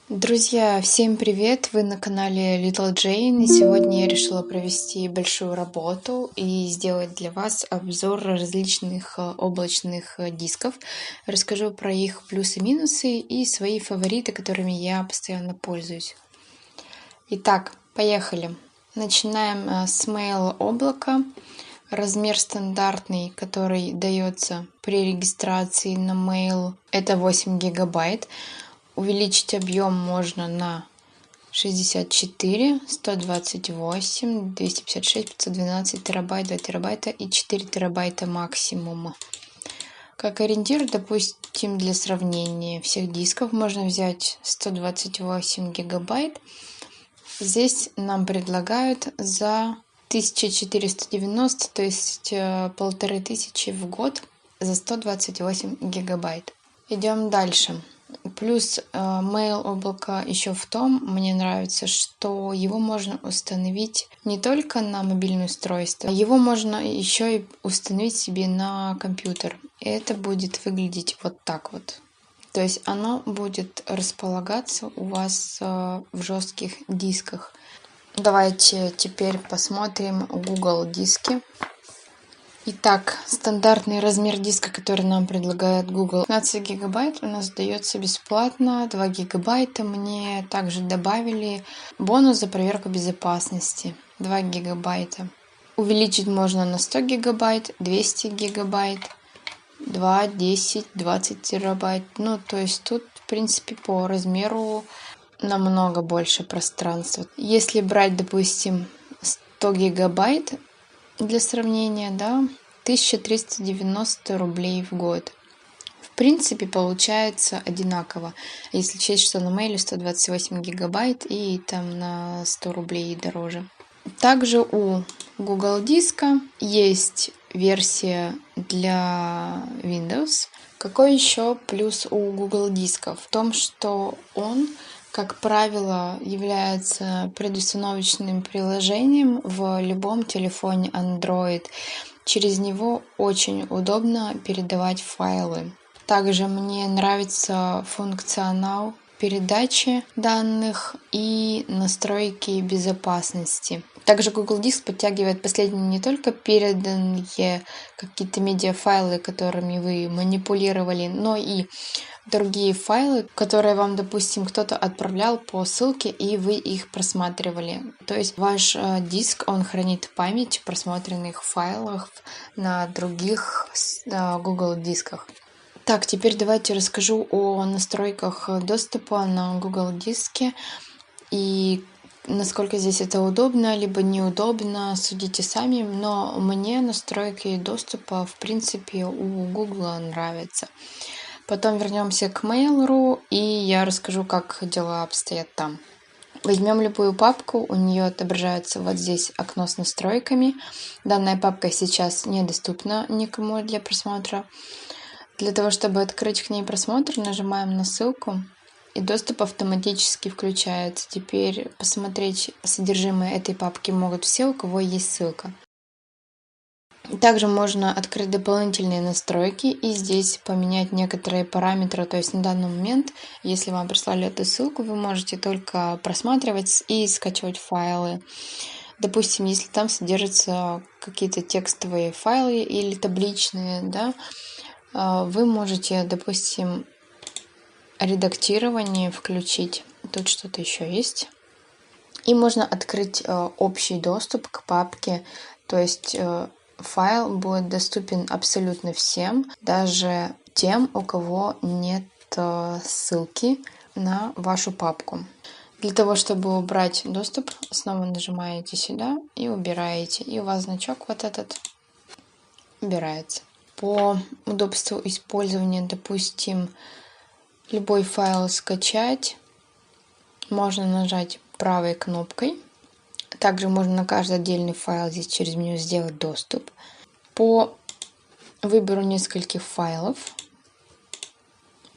Друзья, всем привет! Вы на канале Little Jane, и сегодня я решила провести большую работу и сделать для вас обзор различных облачных дисков. Расскажу про их плюсы-минусы и свои фавориты, которыми я постоянно пользуюсь. Итак, поехали! Начинаем с Mail облака. Размер стандартный, который дается при регистрации на Mail, это 8 гигабайт. Увеличить объем можно на 64, 128, 256, 512 терабайт, 2 терабайта и 4 терабайта максимум. Как ориентир, допустим, для сравнения всех дисков можно взять 128 гигабайт. Здесь нам предлагают за 1490, то есть 1500 в год за 128 гигабайт. Идем дальше. Плюс Mail облако еще в том, мне нравится, что его можно установить не только на мобильное устройство, его можно еще и установить себе на компьютер. И это будет выглядеть вот так вот. То есть оно будет располагаться у вас в жестких дисках. Давайте теперь посмотрим Google диски. Итак, стандартный размер диска, который нам предлагает Google, 15 гигабайт у нас дается бесплатно, 2 гигабайта мне также добавили бонус за проверку безопасности, 2 гигабайта. Увеличить можно на 100 гигабайт, 200 гигабайт, 2, 10, 20 терабайт. Ну, то есть тут, в принципе, по размеру намного больше пространства. Если брать, допустим, 100 гигабайт, для сравнения, да, 1390 рублей в год. В принципе, получается одинаково, если учесть, что на Mail 128 гигабайт и там на 100 рублей дороже. Также у Google диска есть версия для Windows. Какой еще плюс у Google диска? В том, что он, как правило, является предустановочным приложением в любом телефоне Android. Через него очень удобно передавать файлы. Также мне нравится функционал передачи данных и настройки безопасности. Также Google Диск подтягивает последние не только переданные какие-то медиафайлы, которыми вы манипулировали, но и другие файлы, которые вам, допустим, кто-то отправлял по ссылке, и вы их просматривали. То есть ваш диск, он хранит память просмотренных файлов на других Google дисках. Так, теперь давайте расскажу о настройках доступа на Google диске и насколько здесь это удобно, либо неудобно, судите сами, но мне настройки доступа, в принципе, у Google нравятся. Потом вернемся к Mail.ru, и я расскажу, как дела обстоят там. Возьмем любую папку, у нее отображается вот здесь окно с настройками. Данная папка сейчас недоступна никому для просмотра. Для того, чтобы открыть к ней просмотр, нажимаем на ссылку, и доступ автоматически включается. Теперь посмотреть содержимое этой папки могут все, у кого есть ссылка. Также можно открыть дополнительные настройки и здесь поменять некоторые параметры. То есть на данный момент, если вам прислали эту ссылку, вы можете только просматривать и скачивать файлы. Допустим, если там содержатся какие-то текстовые файлы или табличные, да, вы можете, допустим, редактирование включить. Тут что-то еще есть. И можно открыть общий доступ к папке. То есть файл будет доступен абсолютно всем, даже тем, у кого нет ссылки на вашу папку. Для того, чтобы убрать доступ, снова нажимаете сюда и убираете. И у вас значок вот этот убирается. По удобству использования, допустим, любой файл скачать, можно нажать правой кнопкой. Также можно на каждый отдельный файл здесь через меню сделать доступ. По выбору нескольких файлов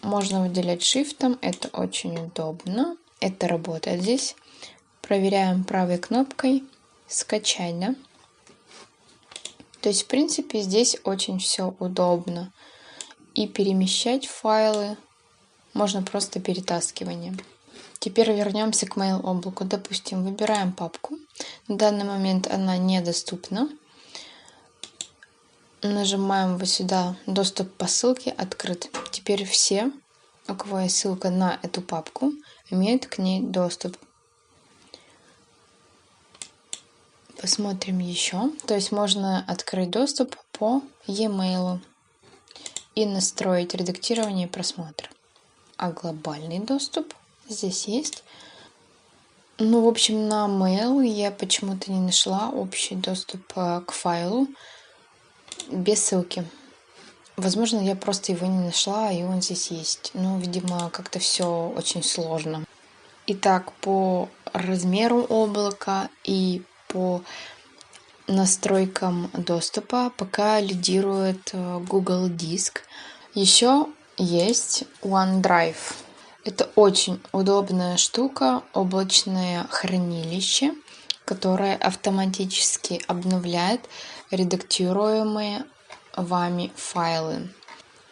можно выделять шрифтом, это очень удобно. Это работает здесь. Проверяем правой кнопкой скачать, да? То есть, в принципе, здесь очень все удобно. И перемещать файлы можно просто перетаскиванием. Теперь вернемся к Mail облаку. Допустим, выбираем папку. На данный момент она недоступна. Нажимаем вот сюда «Доступ по ссылке открыт». Теперь все, у кого есть ссылка на эту папку, имеют к ней доступ. Посмотрим еще. То есть можно открыть доступ по e-mail и настроить редактирование и просмотр. А глобальный доступ здесь есть. Ну, в общем, на mail я почему-то не нашла общий доступ к файлу без ссылки. Возможно, я просто его не нашла, и он здесь есть. Но, видимо, как-то все очень сложно. Итак, по размеру облака и по настройкам доступа пока лидирует Google Диск. Еще есть OneDrive. Это очень удобная штука, облачное хранилище, которое автоматически обновляет редактируемые вами файлы.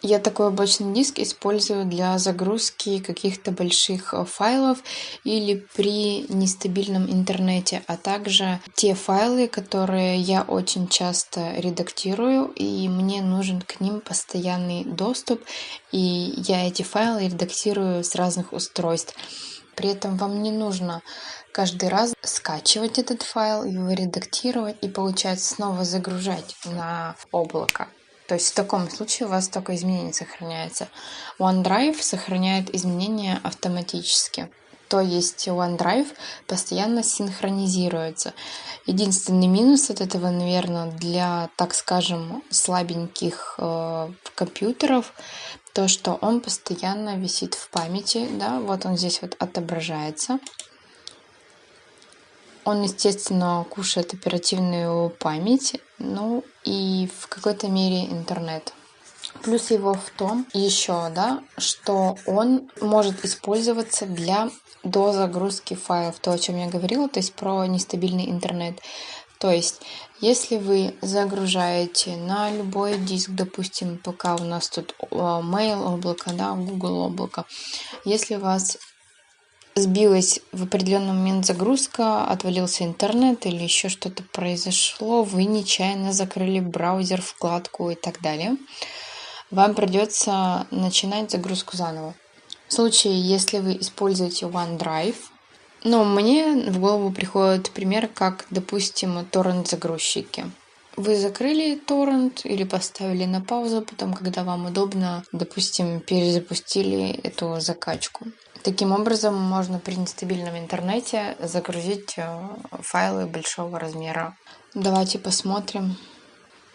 Я такой облачный диск использую для загрузки каких-то больших файлов или при нестабильном интернете, а также те файлы, которые я очень часто редактирую, и мне нужен к ним постоянный доступ, и я эти файлы редактирую с разных устройств. При этом вам не нужно каждый раз скачивать этот файл, его редактировать и, получается, снова загружать на облако. То есть в таком случае у вас только изменения сохраняются. OneDrive сохраняет изменения автоматически. То есть OneDrive постоянно синхронизируется. Единственный минус от этого, наверное, для, так скажем, слабеньких компьютеров, то, что он постоянно висит в памяти. Да? Вот он здесь вот отображается. Он, естественно, кушает оперативную память, ну и в какой-то мере интернет. Плюс его в том еще, да, что он может использоваться для дозагрузки файлов, то, о чем я говорила, то есть про нестабильный интернет. То есть, если вы загружаете на любой диск, допустим, пока у нас тут Mail облако, да, Google облако, если у вас сбилась в определенный момент загрузка, отвалился интернет или еще что-то произошло, вы нечаянно закрыли браузер, вкладку и так далее, вам придется начинать загрузку заново. В случае, если вы используете OneDrive, мне в голову приходит пример, как, допустим, торрент-загрузчики. Вы закрыли торрент или поставили на паузу, потом, когда вам удобно, допустим, перезапустили эту закачку. Таким образом, можно при нестабильном интернете загрузить файлы большого размера. Давайте посмотрим,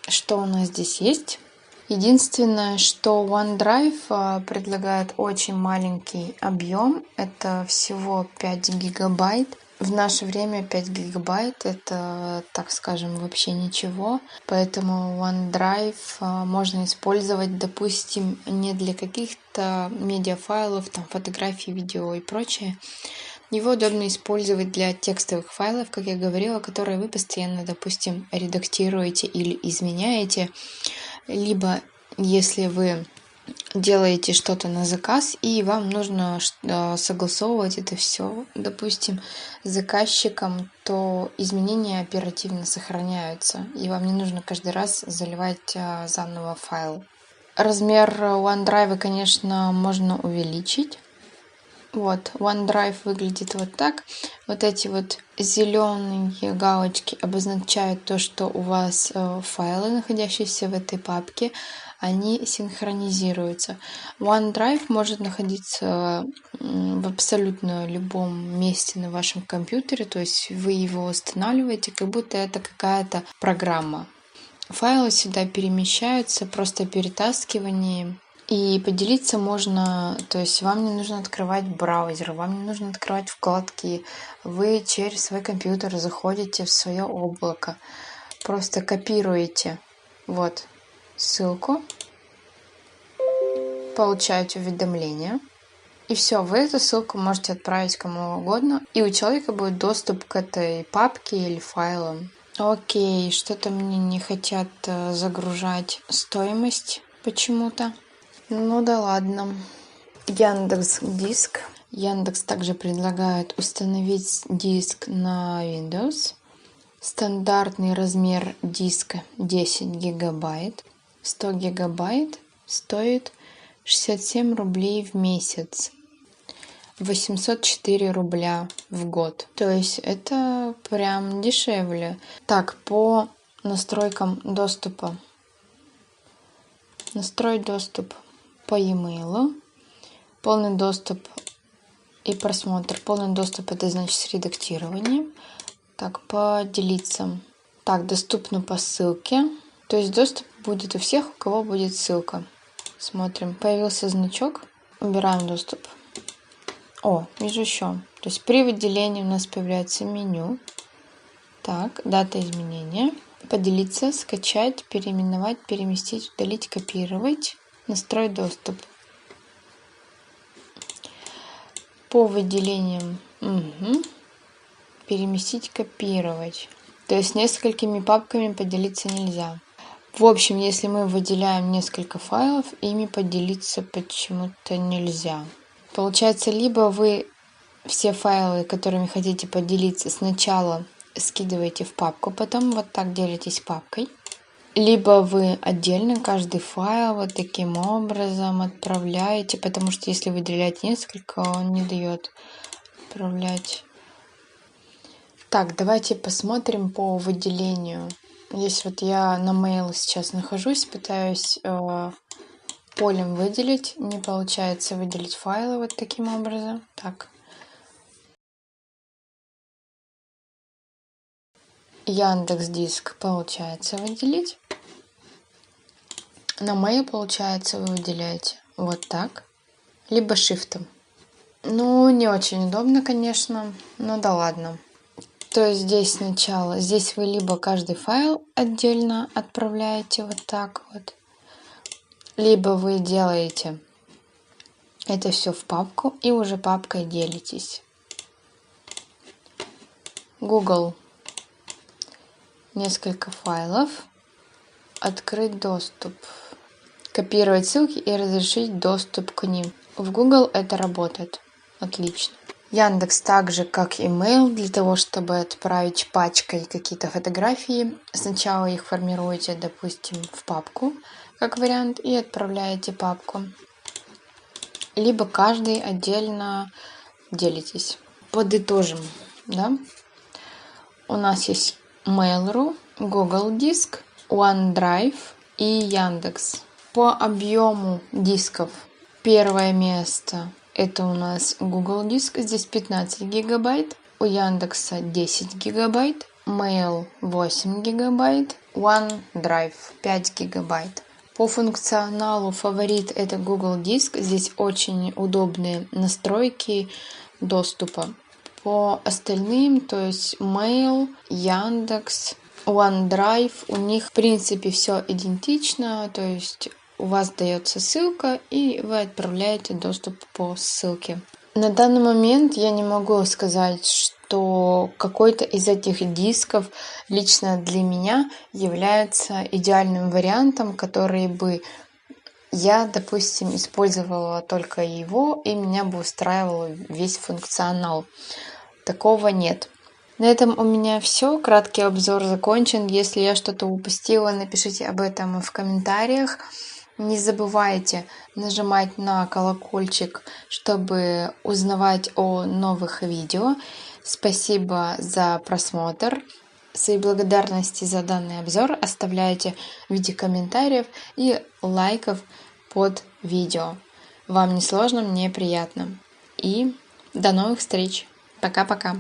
что у нас здесь есть. Единственное, что OneDrive предлагает очень маленький объем. Это всего 5 гигабайт. В наше время 5 гигабайт это, так скажем, вообще ничего. Поэтому OneDrive можно использовать, допустим, не для каких-то медиафайлов, там фотографий, видео и прочее. Его удобно использовать для текстовых файлов, как я говорила, которые вы постоянно, допустим, редактируете или изменяете. Либо если вы делаете что-то на заказ, и вам нужно согласовывать это все, допустим, с заказчиком, то изменения оперативно сохраняются, и вам не нужно каждый раз заливать заново файл. Размер OneDrive, конечно, можно увеличить. Вот, OneDrive выглядит вот так. Вот эти вот зеленые галочки обозначают то, что у вас файлы, находящиеся в этой папке, они синхронизируются. OneDrive может находиться в абсолютно любом месте на вашем компьютере, то есть вы его устанавливаете, как будто это какая-то программа. Файлы сюда перемещаются просто перетаскиванием. И поделиться можно, то есть вам не нужно открывать браузер, вам не нужно открывать вкладки. Вы через свой компьютер заходите в свое облако, просто копируете вот ссылку, получаете уведомление, и все, вы эту ссылку можете отправить кому угодно, и у человека будет доступ к этой папке или файлам. Окей, что-то мне не хотят загружать стоимость почему-то. Ну да ладно. Яндекс.Диск. Яндекс также предлагает установить диск на Windows. Стандартный размер диска 10 гигабайт. 100 гигабайт стоит 67 рублей в месяц. 804 рубля в год. То есть это прям дешевле. Так, по настройкам доступа. Настроить доступ по e-mail. Полный доступ и просмотр. Полный доступ — это значит с редактированием. Так, поделиться. Так, доступно по ссылке. То есть доступ будет у всех, у кого будет ссылка. Смотрим. Появился значок. Убираем доступ. О, вижу еще. То есть при выделении у нас появляется меню. Так, дата изменения. Поделиться, скачать, переименовать, переместить, удалить, копировать. Настроить доступ. По выделениям. Переместить, копировать. То есть несколькими папками поделиться нельзя. В общем, если мы выделяем несколько файлов, ими поделиться почему-то нельзя. Получается, либо вы все файлы, которыми хотите поделиться, сначала скидываете в папку, потом вот так делитесь папкой. Либо вы отдельно каждый файл вот таким образом отправляете, потому что если выделять несколько, он не дает отправлять. Так, давайте посмотрим по выделению. Здесь вот я на mail сейчас нахожусь, пытаюсь полем выделить. Не получается выделить файлы вот таким образом. Так. Яндекс.Диск получается выделить. На mail, получается, вы выделяете вот так. Либо шифтом. Ну, не очень удобно, конечно, но да ладно. То есть здесь сначала, здесь вы либо каждый файл отдельно отправляете вот так вот, либо вы делаете это все в папку и уже папкой делитесь. Google. Несколько файлов. Открыть доступ. Копировать ссылки и разрешить доступ к ним. В Google это работает. Отлично. Яндекс также как email, для того, чтобы отправить пачкой какие-то фотографии. Сначала их формируете, допустим, в папку, как вариант, и отправляете папку. Либо каждый отдельно делитесь. Подытожим, да? У нас есть Mail.ru, Google Диск, OneDrive и Яндекс. По объему дисков первое место это у нас Google Диск, здесь 15 гигабайт, у Яндекса 10 гигабайт, Mail 8 гигабайт, OneDrive 5 гигабайт. По функционалу фаворит это Google Диск, здесь очень удобные настройки доступа. По остальным, то есть Mail, Яндекс, OneDrive, у них в принципе все идентично, то есть у вас дается ссылка и вы отправляете доступ по ссылке. На данный момент я не могу сказать, что какой-то из этих дисков лично для меня является идеальным вариантом, который бы я, допустим, использовала только его, и меня бы устраивал весь функционал. Такого нет. На этом у меня все. Краткий обзор закончен. Если я что-то упустила, напишите об этом в комментариях. Не забывайте нажимать на колокольчик, чтобы узнавать о новых видео. Спасибо за просмотр. Свои благодарности за данный обзор оставляйте в виде комментариев и лайков под видео. Вам не сложно, мне приятно. И до новых встреч. Пока-пока.